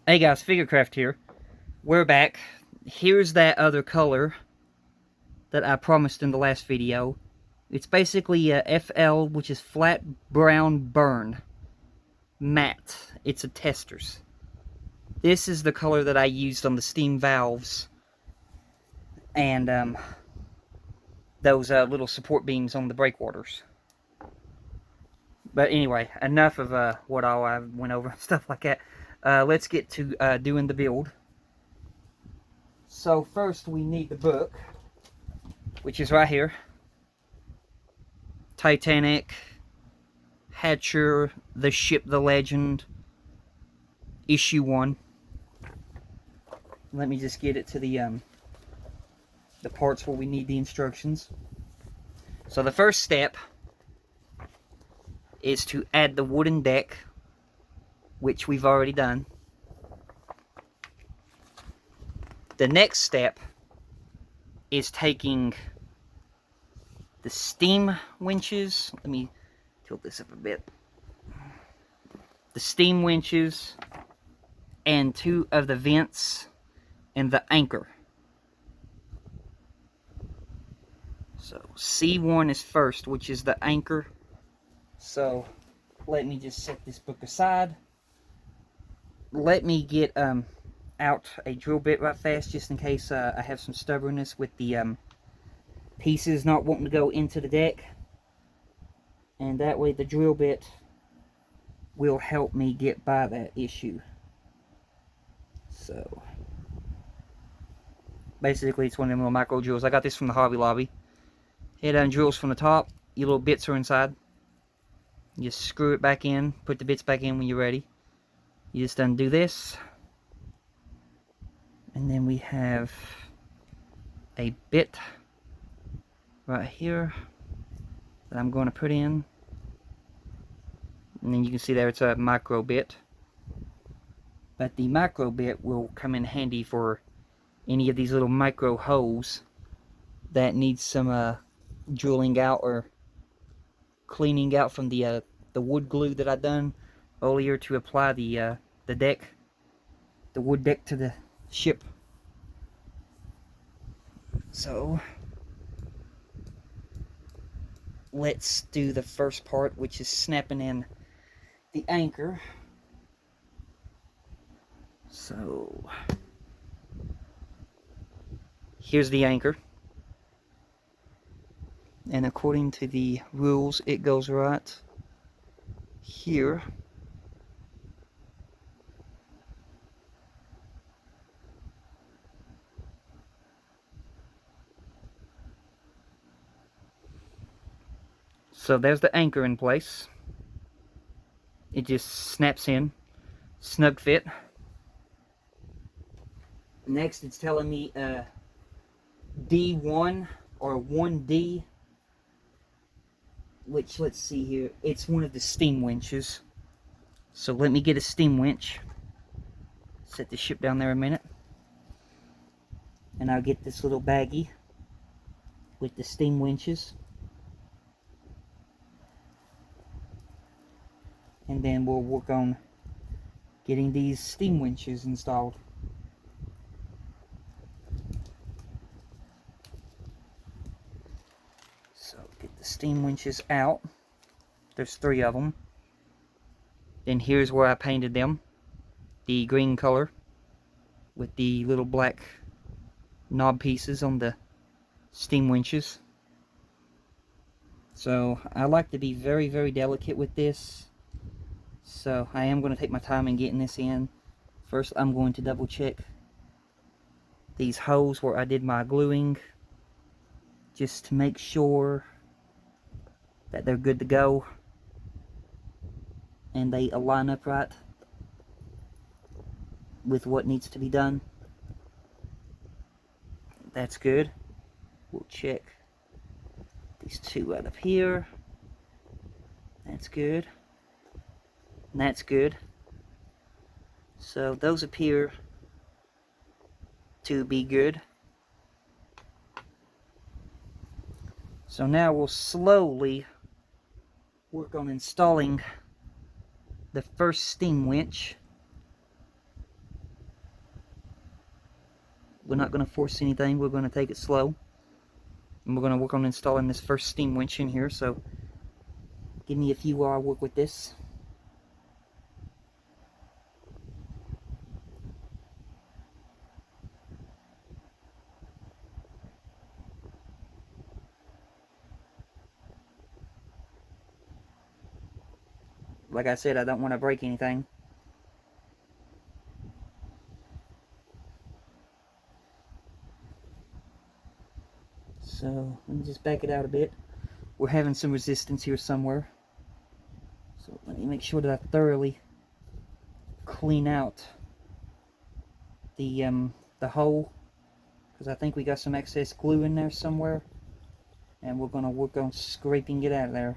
Hey guys, Figurecraft here. We're back. Here's that other color that I promised in the last video. It's basically a FL, which is flat brown burn matte. It's a Testers. This is the color that I used on the steam valves and those little support beams on the breakwaters. But anyway, enough of what all I went over and stuff like that. Let's get to doing the build. So first we need the book, which is right here. Titanic, Hatcher, The Ship, The Legend, Issue 1. Let me just get it to the parts where we need the instructions. So the first step is to add the wooden deck, which we've already done. The next step is taking the steam winches. Let me tilt this up a bit. The steam winches and 2 of the vents and the anchor. So C1 is first, which is the anchor. So let me just set this book aside. Let me get out a drill bit right fast, just in case I have some stubbornness with the pieces not wanting to go into the deck, and that way the drill bit will help me get by that issue. So basically it's one of them little micro drills. I got this from the Hobby Lobby. It drills from the top. Your little bits are inside. You just screw it back in, put the bits back in when you're ready. You just undo this, and then we have a bit right here that I'm going to put in, and then you can see there it's a micro bit, but the micro bit will come in handy for any of these little micro holes that need some drilling out or cleaning out from the wood glue that I done earlier to apply the deck, the wood deck to the ship. So let's do the first part, which is snapping in the anchor. So here's the anchor, and according to the rules it goes right here. So there's the anchor in place. It just snaps in, snug fit. Next it's telling me D1 or 1D, which, let's see here, it's one of the steam winches. So let me get a steam winch, set the ship down there a minute, and I'll get this little baggie with the steam winches, and then we'll work on getting these steam winches installed. So get the steam winches out. There's 3 of them. Then here's where I painted them, the green color with the little black knob pieces on the steam winches. So I like to be very, very delicate with this. So I am going to take my time in getting this in. First I'm going to double check these holes where I did my gluing, just to make sure that they're good to go and they align up right with what needs to be done. That's good. We'll check these 2 right up here. That's good. And that's good. So those appear to be good. So now we'll slowly work on installing the first steam winch. We're not going to force anything. We're going to take it slow. And we're going to work on installing this first steam winch in here. So give me a few while I work with this. Like I said, I don't want to break anything. So let me just back it out a bit. We're having some resistance here somewhere. So let me make sure that I thoroughly clean out the hole, because I think we got some excess glue in there somewhere, and we're going to work on scraping it out of there.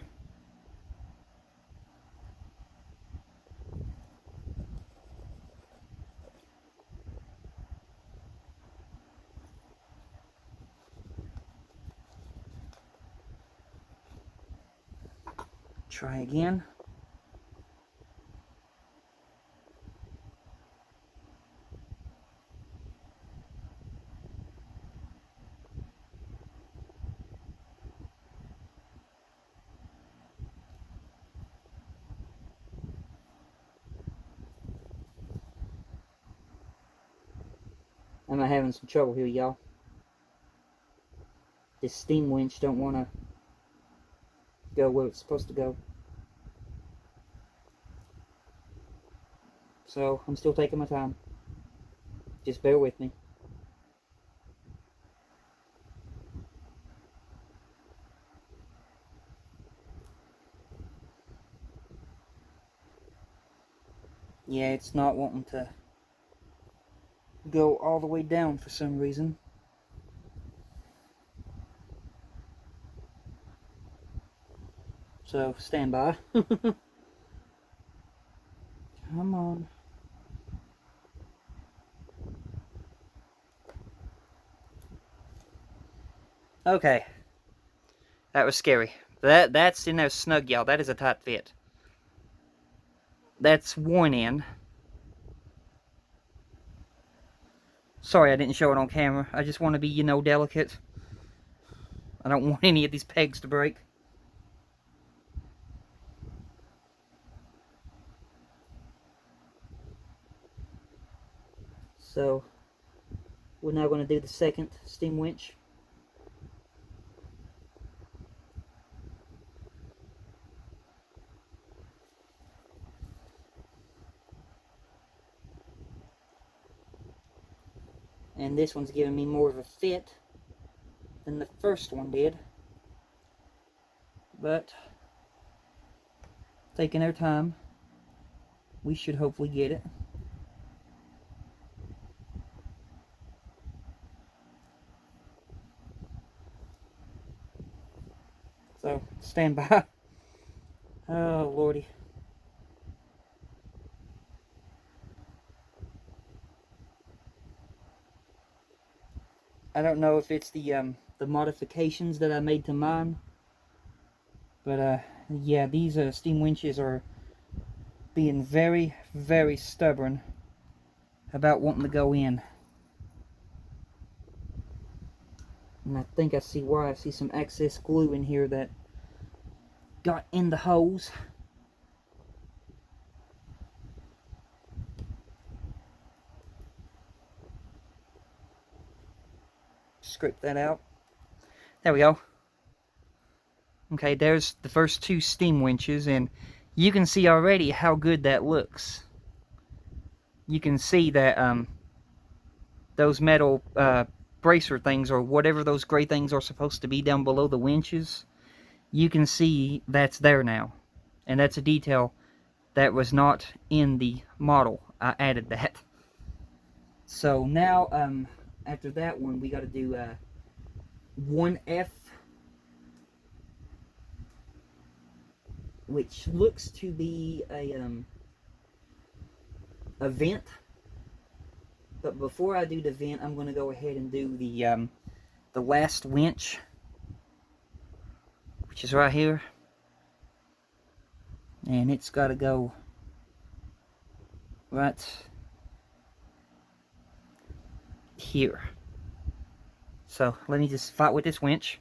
Try again. I'm having some trouble here, y'all. This steam winch don't want to go where it's supposed to go. So I'm still taking my time. Just bear with me. Yeah, it's not wanting to go all the way down for some reason. So stand by. Come on. Okay. That was scary. That's in there snug, y'all. That is a tight fit. That's one end. Sorry I didn't show it on camera. I just want to be, you know, delicate. I don't want any of these pegs to break. So, we're now going to do the second steam winch. And this one's giving me more of a fit than the first one did. But, taking our time, we should hopefully get it. So, stand by. Oh, lordy. I don't know if it's the modifications that I made to mine, but yeah, these steam winches are being very, very stubborn about wanting to go in. And I think I see why. I see some excess glue in here that got in the holes. Scrape that out. There we go. Okay, there's the first two steam winches, and you can see already how good that looks. You can see that those metal bracer things, or whatever those gray things are supposed to be down below the winches, you can see that's there now. And that's a detail that was not in the model. I added that. So now, after that one, we got to do 1F, which looks to be a vent. But before I do the vent, I'm going to go ahead and do the last winch, which is right here. And it's got to go right here. So let me just fight with this winch.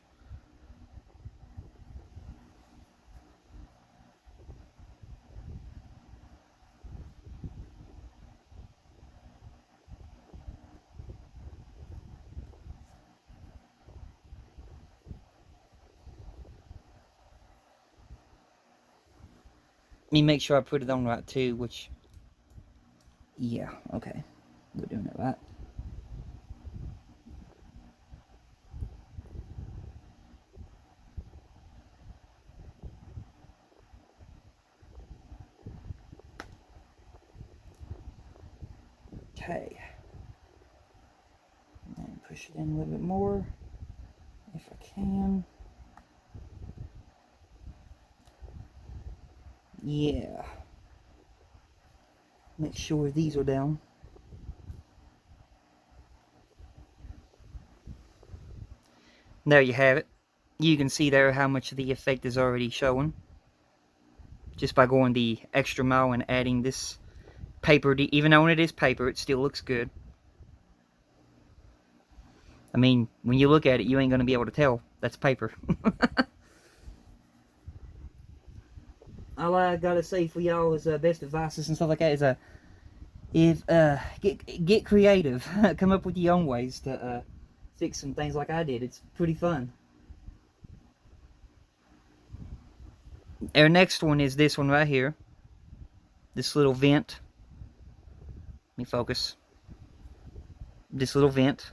Let me make sure I put it on right too, which, yeah, okay. We're doing it right. Okay. And push it in a little bit more, if I can. Yeah. Make sure these are down. There you have it. You can see there how much of the effect is already showing. Just by going the extra mile and adding this paper. Even though it is paper, it still looks good. I mean, when you look at it, you ain't going to be able to tell. That's paper. All I gotta say for y'all is best advices and stuff like that is get creative. Come up with your own ways to fix some things like I did. It's pretty fun. Our next one is this one right here. This little vent. Let me focus. This little vent,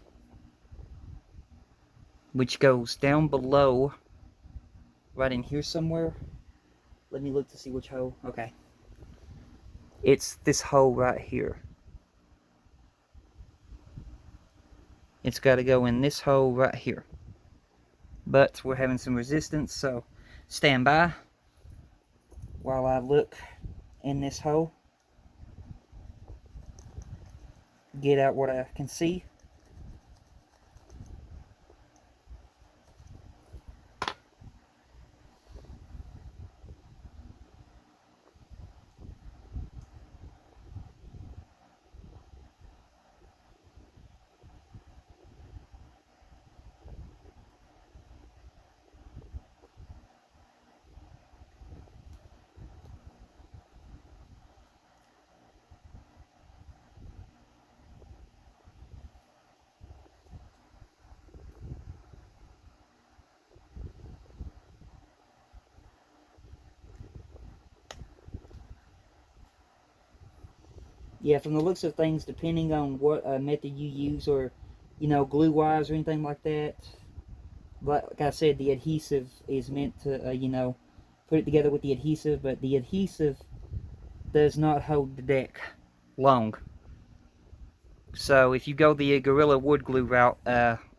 which goes down below, right in here somewhere. Let me look to see which hole. Okay. It's this hole right here. It's got to go in this hole right here. But we're having some resistance, so stand by while I look in this hole. Get out what I can see. Yeah, from the looks of things, depending on what method you use, or glue wise or anything like that, like I said, the adhesive is meant to put it together with the adhesive, but the adhesive does not hold the deck long. So if you go the Gorilla Wood Glue route,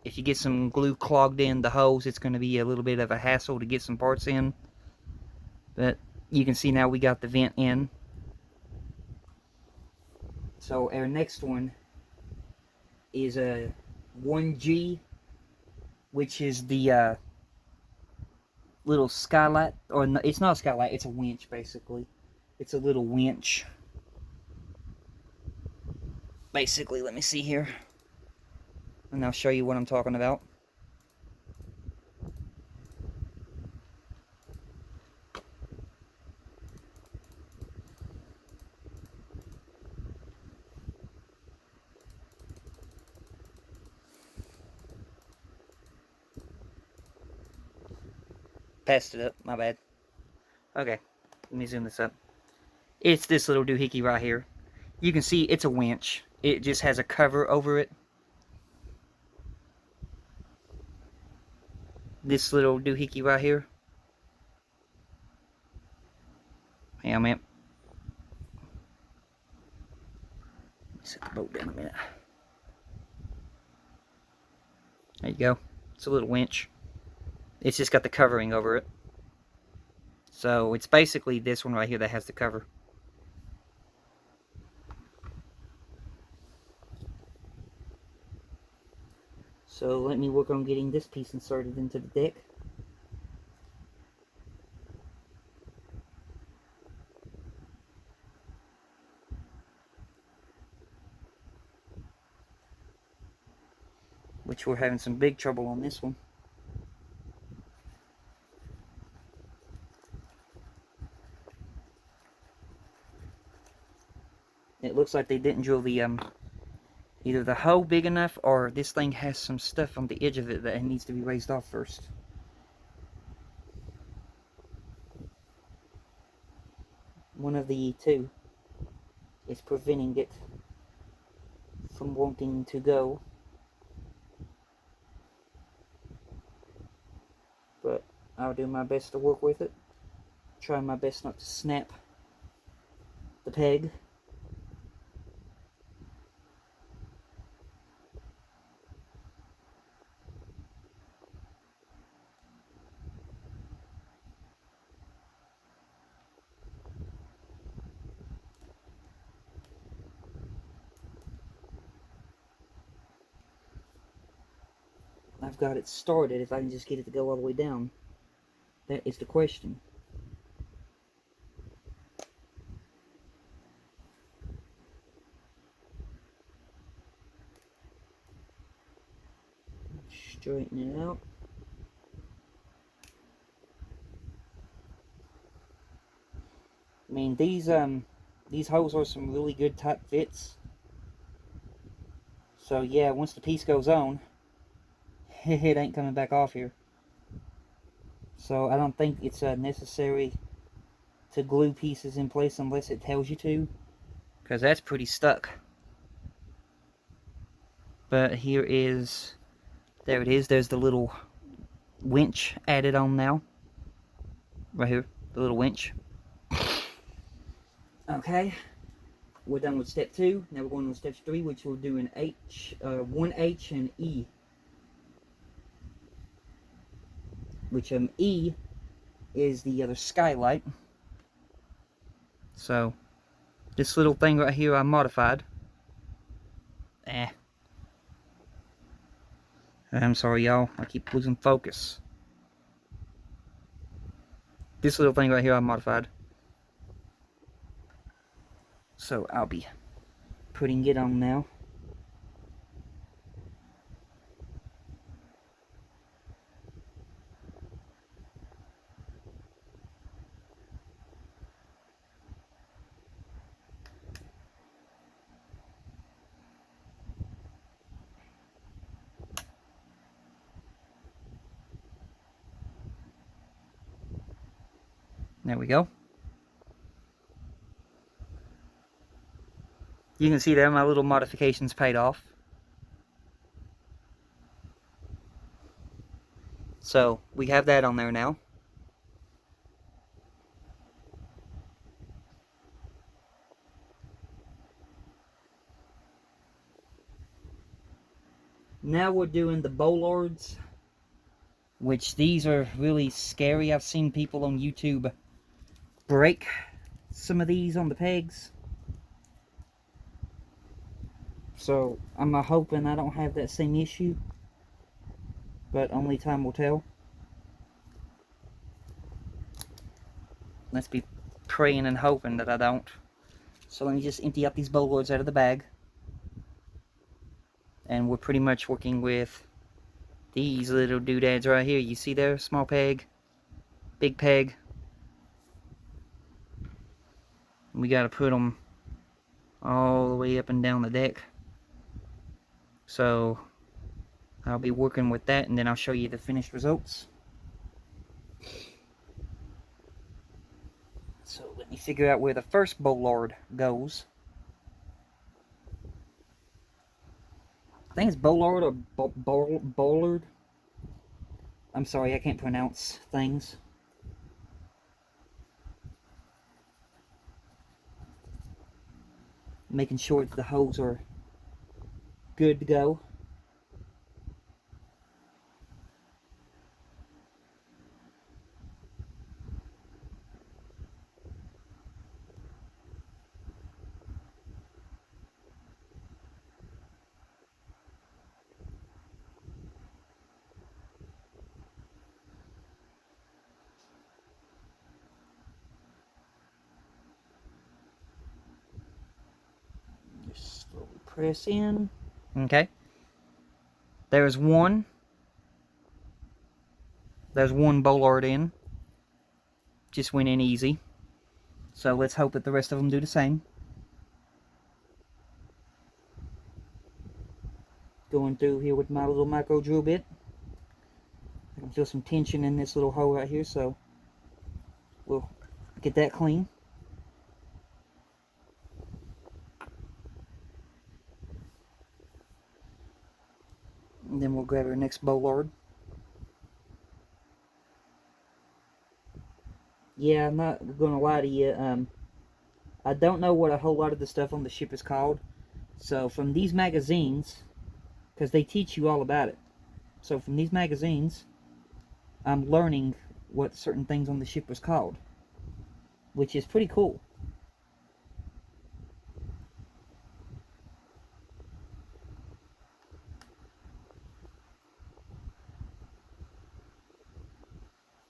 if you get some glue clogged in the holes, it's going to be a little bit of a hassle to get some parts in. But you can see now we got the vent in. So our next one is a 1G, which is the little skylight, or no, it's not a skylight, it's a winch basically. It's a little winch. Basically, let me see here, and I'll show you what I'm talking about. Passed it up, my bad. Okay, let me zoom this up. It's this little doohickey right here. You can see it's a winch. It just has a cover over it. This little doohickey right here. Hang on, man. Set the boat down a minute. There you go. It's a little winch. It's just got the covering over it. So it's basically this one right here that has the cover. So let me work on getting this piece inserted into the deck. which we're having some big trouble on this one. It looks like they didn't drill the either the hole big enough, or this thing has some stuff on the edge of it that needs to be raised off first. One of the two is preventing it from wanting to go. But I'll do my best to work with it. Try my best not to snap the peg. I've got it started. If I can just get it to go all the way down, that is the question. Straighten it out. I mean, these holes are some really good tight fits. So yeah, once the piece goes on, it ain't coming back off here. So I don't think it's necessary to glue pieces in place unless it tells you to, because that's pretty stuck. But here is, there it is, there's the little winch added on now. Right here, the little winch. Okay, we're done with step 2. Now we're going on step 3, which we'll do an H, 1H and E. Which E is the other skylight. So this little thing right here I modified. I'm sorry y'all, I keep losing focus. This little thing right here I modified. So I'll be putting it on now. There we go. You can see there my little modifications paid off. So we have that on there now. Now we're doing the Bollards, which these are really scary. I've seen people on YouTube break some of these on the pegs. So I'm hoping I don't have that same issue, but only time will tell. Let's be praying and hoping that I don't. So let me just empty out these Bollards out of the bag. And we're pretty much working with these little doodads right here. You see there? Small peg, big peg. We got to put them all the way up and down the deck. So I'll be working with that, and then I'll show you the finished results. So let me figure out where the first bollard goes. I think it's bollard or bollard. I'm sorry, I can't pronounce things. Making sure that the holes are good to go. Just slowly press in. Okay. There's one bollard in. Just went in easy. So let's hope that the rest of them do the same. Going through here with my little micro drill bit. I can feel some tension in this little hole right here, so we'll get that clean. And then we'll grab our next bollard. Yeah, I'm not gonna lie to you. I don't know what a whole lot of the stuff on the ship is called. So from these magazines, because they teach you all about it. So from these magazines, I'm learning what certain things on the ship was called, which is pretty cool.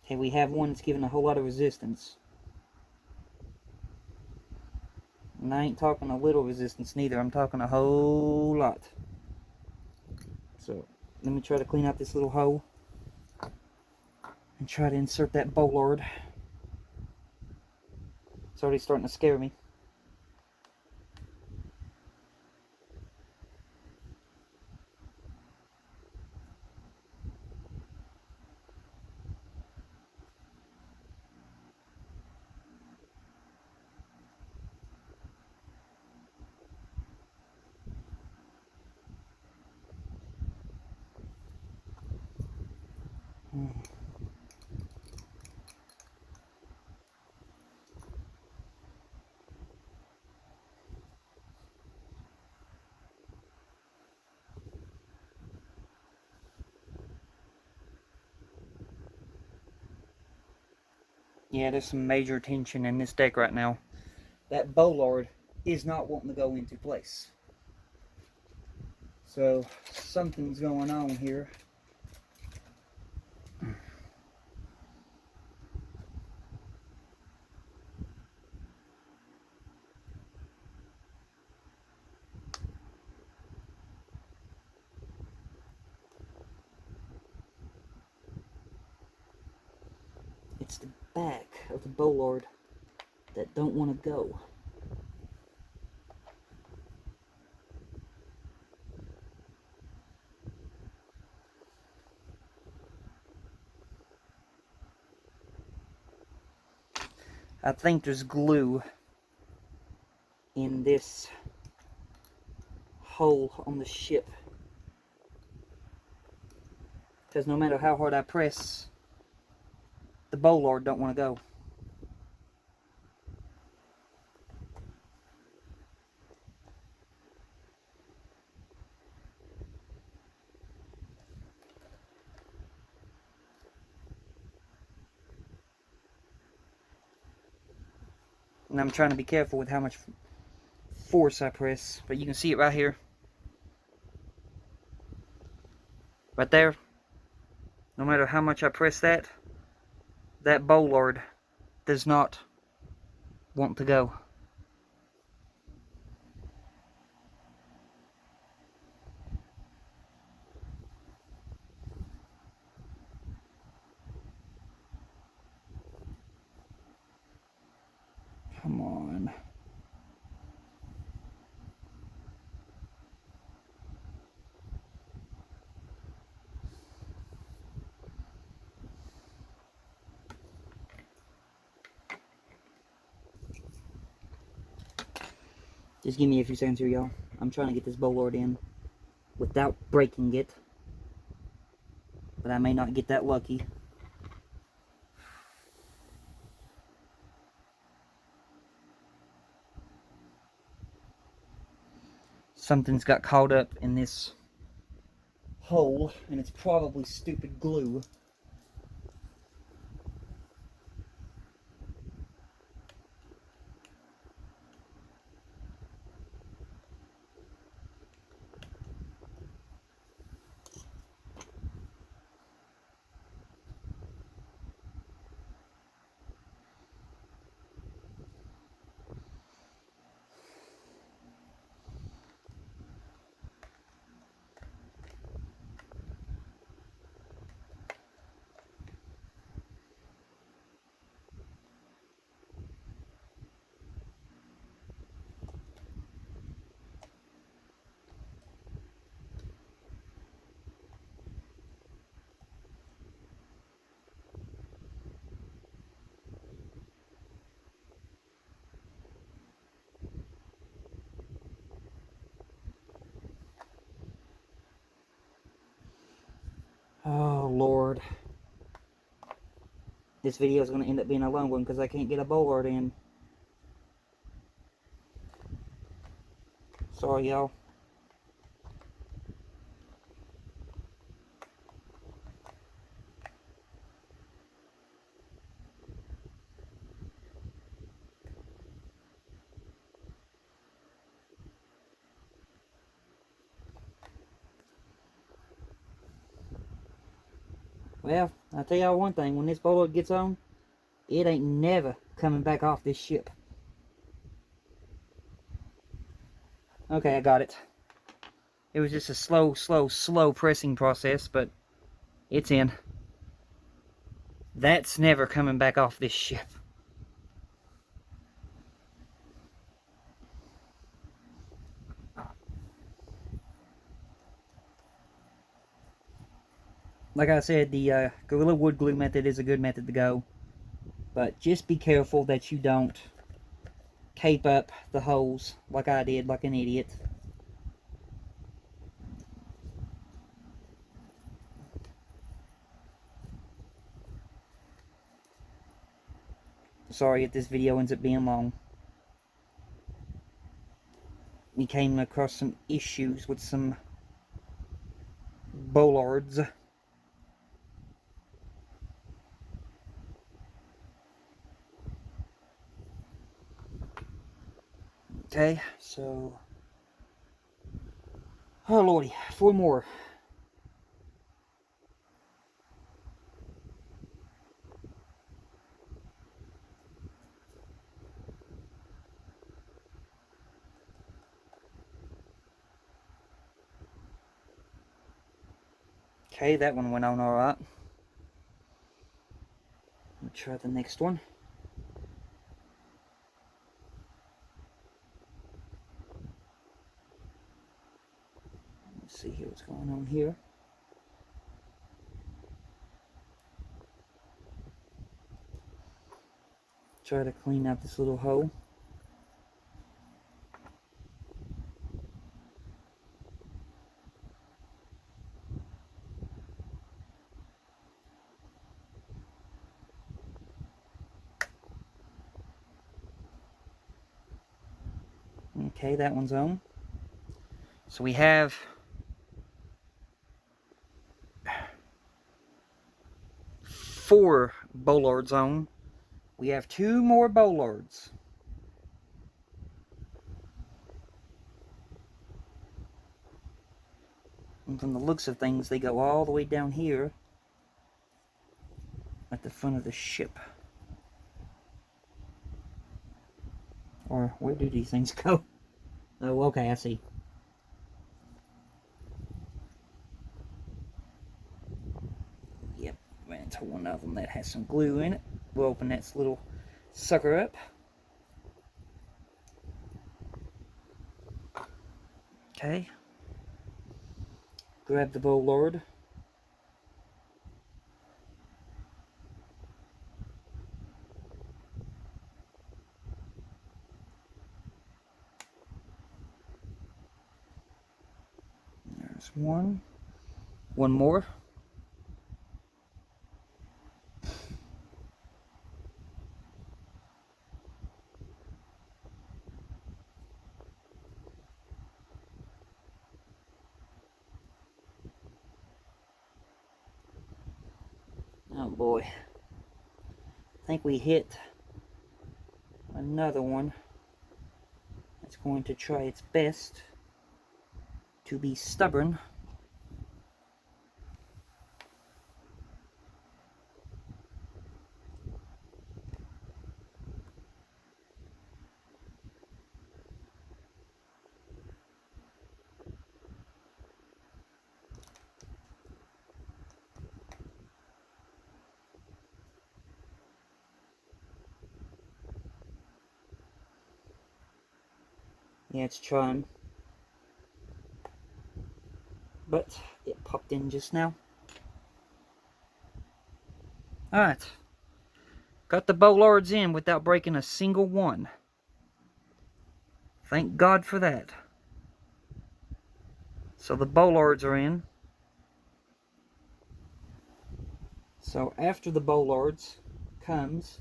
Okay, we have one that's giving a whole lot of resistance. And I ain't talking a little resistance neither, I'm talking a whole lot. So, let me try to clean out this little hole and try to insert that bollard. It's already starting to scare me. Yeah, there's some major tension in this deck right now. That bollard is not wanting to go into place. So, something's going on here. It's the back of the bollard that don't want to go. I think there's glue in this hole on the ship, because no matter how hard I press, the bollard don't want to go. And I'm trying to be careful with how much force I press, but you can see it right here. Right there. No matter how much I press that bollard does not want to go. Come on. Just give me a few seconds here, y'all. I'm trying to get this bollard in without breaking it. But I may not get that lucky. Something's got caught up in this hole, and it's probably stupid glue. bollard. This video is going to end up being a long one because I can't get a bollard in. Sorry, y'all. Well, I'll tell y'all one thing. When this bollard gets on, it ain't never coming back off this ship. Okay, I got it. It was just a slow pressing process, but it's in. That's never coming back off this ship. Like I said, the Gorilla Wood Glue method is a good method to go. But just be careful that you don't cape up the holes like I did, like an idiot. Sorry if this video ends up being long. We came across some issues with some bollards. Okay, so... oh lordy, 4 more. Okay, that one went on alright. Let's try the next one. Let's see here what's going on here. Try to clean out this little hole. Okay, that one's on. So we have 4 bollards on. We have 2 more bollards. And from the looks of things, they go all the way down here at the front of the ship. Or where do these things go? Oh, okay, I see. Yep, ran into one of them that has some glue in it. We'll open that little sucker up. Okay. Grab the bollard. There's one. One more. Oh boy. I think we hit another one that's going to try its best to be stubborn. Yeah, it's trying. But it popped in just now. Alright. Got the bollards in without breaking a single one. Thank God for that. So the bollards are in. So after the Bollards comes,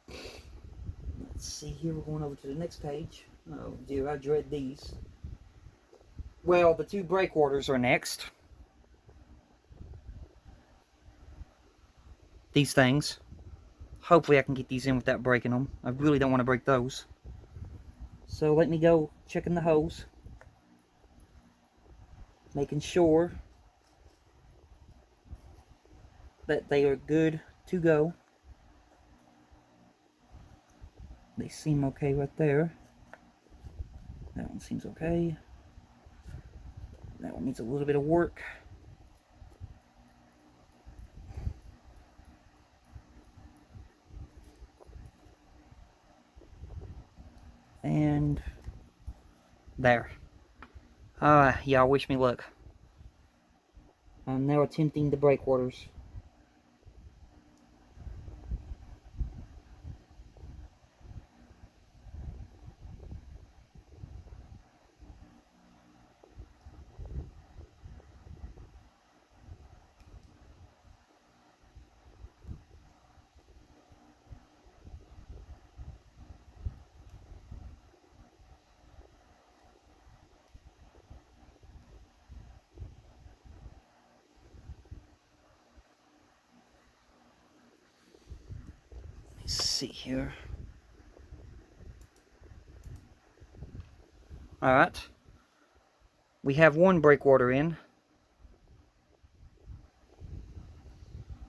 let's see here, we're going over to the next page. Oh dear, I dread these. Well, the two breakwaters are next. These things. Hopefully I can get these in without breaking them. I really don't want to break those. So let me go checking the hose. Making sure that they are good to go. They seem okay right there. That one seems okay. That one needs a little bit of work. And there. Y'all wish me luck. I'm now attempting the breakwaters. Let's see here. Alright. We have one breakwater in.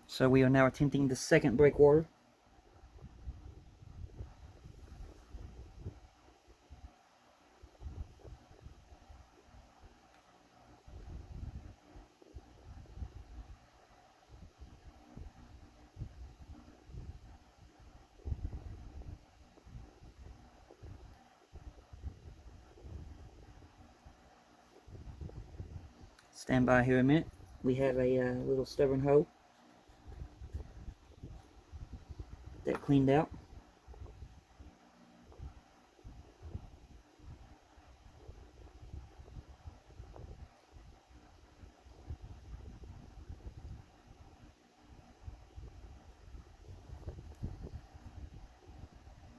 So we are now attempting the second breakwater. Stand by here a minute. We have a little stubborn hoe that cleaned out.